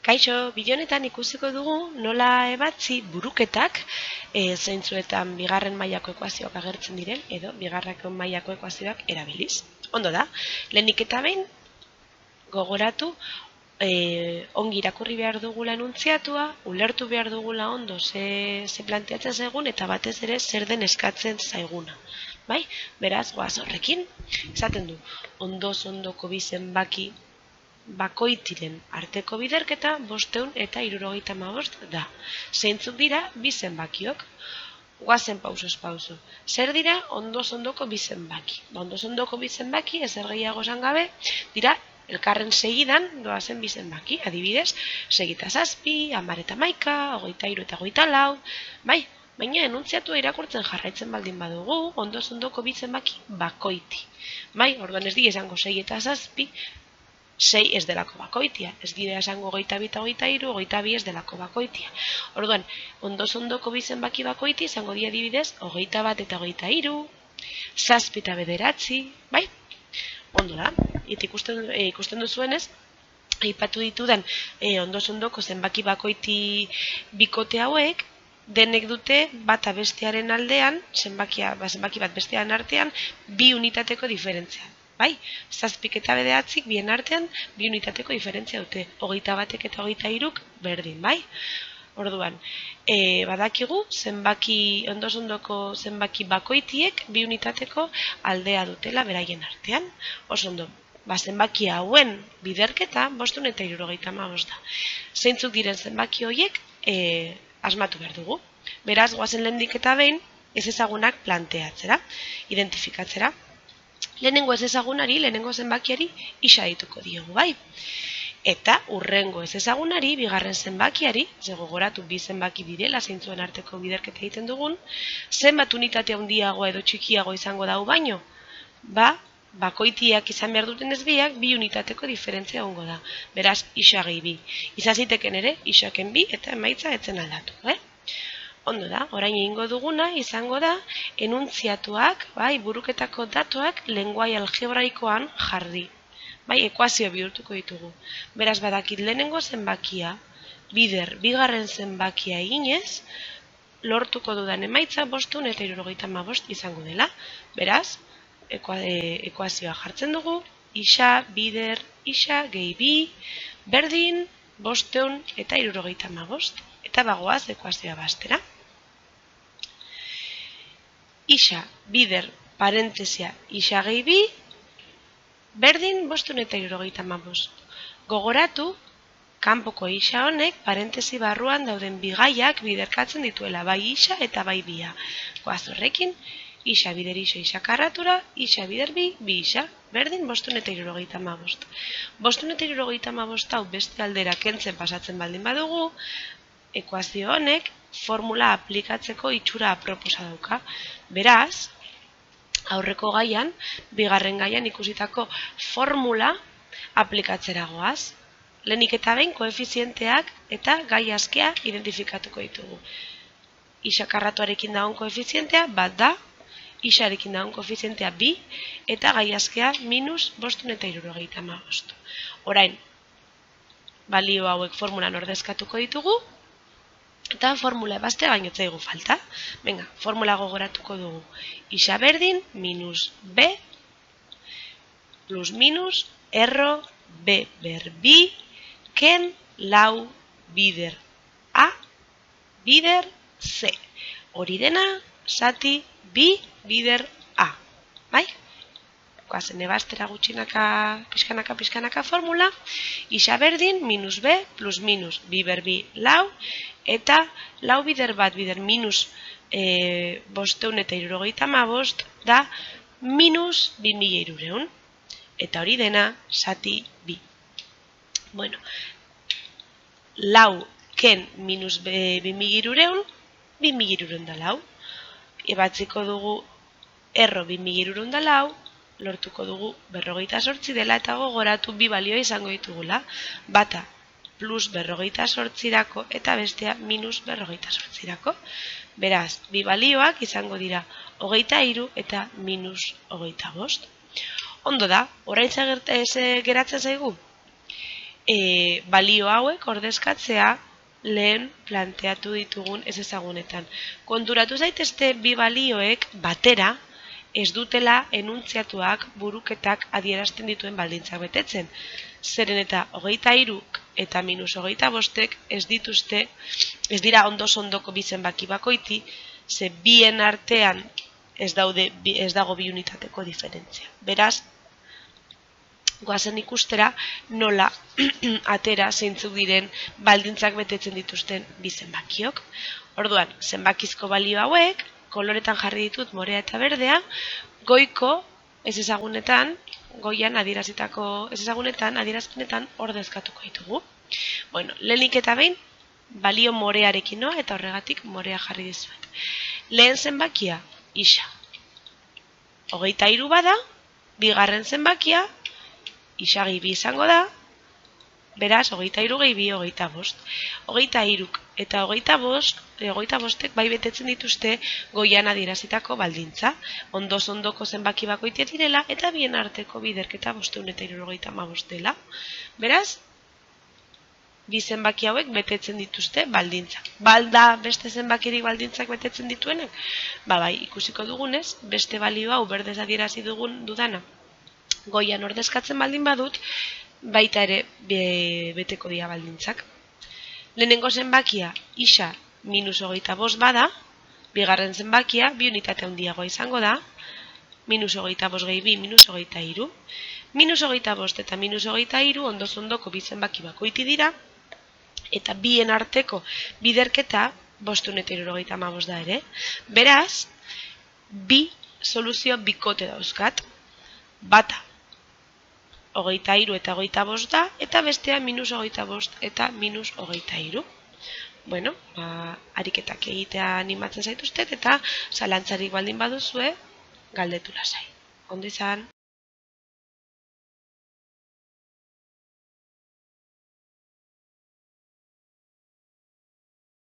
Kaixo, bideonetan ikusiko dugu nola ebatzi buruketak zeintzuetan bigarren mailako ekuazioak agertzen diren edo bigarren mailako ekuazioak erabiliz. Ondo da, lehenik eta behin gogoratu ongi irakurri behar dugula enuntziatua, ulertu behar dugula ondo ze planteatzen zaigun eta batez ere zer den eskatzen zaiguna. Bai? Beraz, goaz horrekin, esaten du, ondoko bi zenbaki bakoitiren arteko biderketa 575 da. Zeintzuk dira bi zenbakiok? Goazen pausuz pausu. Zer dira ondoko bi zenbaki? Ondoko bi zenbaki, ezer gehiago esan gabe, dira elkarren segidan doazen bi zenbaki. Adibidez, 6 eta 7, 10 eta 11, 23 eta 24, bai? Baina enuntziatua irakurtzen jarraitzen baldin badugu, ondoko bi zenbaki bakoiti. Bai, orduan ez di esango 6 eta 7, 6 ez delako bakoitia, ez dira esango 22 eta 23, 22 ez delako bakoitia. Orduan, ondoko bi zenbaki bakoiti izango dira adibidez 21 eta 23, 7 eta 9, bai? Ondo da, eta ikusten duzuenez, aipatu ditudan ondoko zenbaki bakoiti bikote hauek, denek dute bata bestearen aldean, zenbaki bat bestearen artean, bi unitateko diferentzia. Bai, 7 eta 9 bien artean, bi unitateko diferentzia dute. 21 eta 23 berdin, bai? Orduan, badakigu ondoko zenbaki bakoitiek bi unitateko aldea dutela beraien artean. Oso ondo, zenbaki hauen biderketa 575 da. Zeintzuk diren zenbaki horiek asmatu behar dugu. Beraz, goazen lehendik eta behin ez ezagunak planteatzera, identifikatzera. Lehenengo ez ezagunari, lehenengo zenbakiari isa dituko diogu, bai? Eta urrengo ez ezagunari, bigarren zenbakiari, ze gogoratu bi zenbaki direla zeintzuen arteko biderketa egiten dugun, zenbat unitate handiago edo txikiago izango dau baino, bakoitiak izan behar duten ez biak, bi unitateko diferentzia egongo da. Beraz, isa gehi bi. Izan ziteken ere, isaken bi eta emaitza etzen aldatu, Ondo da, orain egingo duguna izango da enuntziatuak, buruketako datuak lenguai algebraikoan jarri. Ekuazio bihurtuko ditugu. Beraz, badakit lehenengo zenbakia, bigarren zenbakia eginez, lortuko dudan emaitza 575 izango dela. Beraz, ekuazioa jartzen dugu, isa, bider, isa, gehi bi, berdin, 575. Eta bagoaz ekuazioa bastera. Isa, bider, parentesia, isa gehi bi, berdin 575. Gogoratu, kanpoko isa honek parentesi barruan dauden bigaiak biderkatzen dituela, bai isa eta bai bia. Goaz horrekin, isa, bider, isa karratura, isa, bider, bi isa, berdin 575. 575 hau beste aldera kentzen pasatzen baldin badugu, ekuazio honek formula aplikatzeko itxura aproposa dauka. Beraz, aurreko gaian, bigarren gaian ikusitako formula aplikatzera goaz. Lehenik eta behin koefizienteak eta gai askea identifikatuko ditugu. Isa karratuarekin dagoen koefizientea bat da, isarekin dagoen koefizientea bi, eta gai askea minus 575. Orain, balio hauek formulan ordezkatuko ditugu, eta formula ebaztea baino zaigu falta. Venga, formula gogoratuko dugu. Isa berdin, minus b, plus minus, erro, b ber bi, ken, lau, bider a, bider c. Hori dena, zati, bi, bider a. Bai? Goazen ebaztera gutxinaka, pixkanaka formula. Isa berdin, minus b, plus minus, bi ber bi, lau, eta lau bider bat bider minus 575 da minus 2300. Eta hori dena zati bi. Bueno, lau ken minus 2300, 2300 da lau. Ebatziko dugu erro 2300 da lau, lortuko dugu 48 dela eta gogoratu bi balioa izango ditugula. Bata plus 48rako eta bestea minus 48rako. Beraz, bi balioak izango dira 23 eta minus 25. Ondo da, orain geratzen zaigu? balio hauek ordezkatzea lehen planteatu ditugun ez ezagunetan. Konturatu zaitezte bi balioek batera ez dutela enuntziatuak buruketak adierazten dituen baldintzak betetzen. Zeren eta 23 eta -25 ez dira ondoko bi zenbaki bakoiti, ze bien artean ez dago bi unitateko diferentzia. Beraz, goazen ikustera nola atera zeintzuk diren baldintzak betetzen dituzten bi zenbakiok. Orduan, zenbakizko balio hauek, koloretan jarri ditut morea eta berdea, goiko ez ezagunetan, goian adierazitako ez ezagunetan, adierazpenetan ordezkatuko ditugu. Bueno, lehenik eta behin, balio morearekin noa eta horregatik morea jarri dizuet. Lehen zenbakia, isa. 23 bada, bigarren zenbakia, isa gehi bi izango da, beraz, 23 gehi bi, 25. 23 eta 25ek bai betetzen dituzte goian adierazitako baldintza. Ondoko zenbaki bakoitia direla eta bien arteko biderketa 575 dela. Beraz, bi zenbaki hauek betetzen dituzte baldintzak. Balda beste zenbakirik baldintzak betetzen dituenak? Bai, ikusiko dugunez, beste balio hau berdez adierazi dudana goian ordezkatzen baldin badut, baita ere beteko dira baldintzak. Lehenengo zenbakia isa -25 bada, bigarren zenbakia bi unitate handiagoa izango da, -25 gehi bi, -23. -25 eta -23 ondoko bi zenbaki bakoiti dira, eta bien arteko biderketa 575 da ere. Beraz, bi soluzio bikote dauzkat, bata 23 eta 25 da, eta bestea -25 eta -23. Bueno, ariketak egitea animatzen zaituztet, eta zalantzarik baldin baduzue, galdetu lasai. Ondo izan.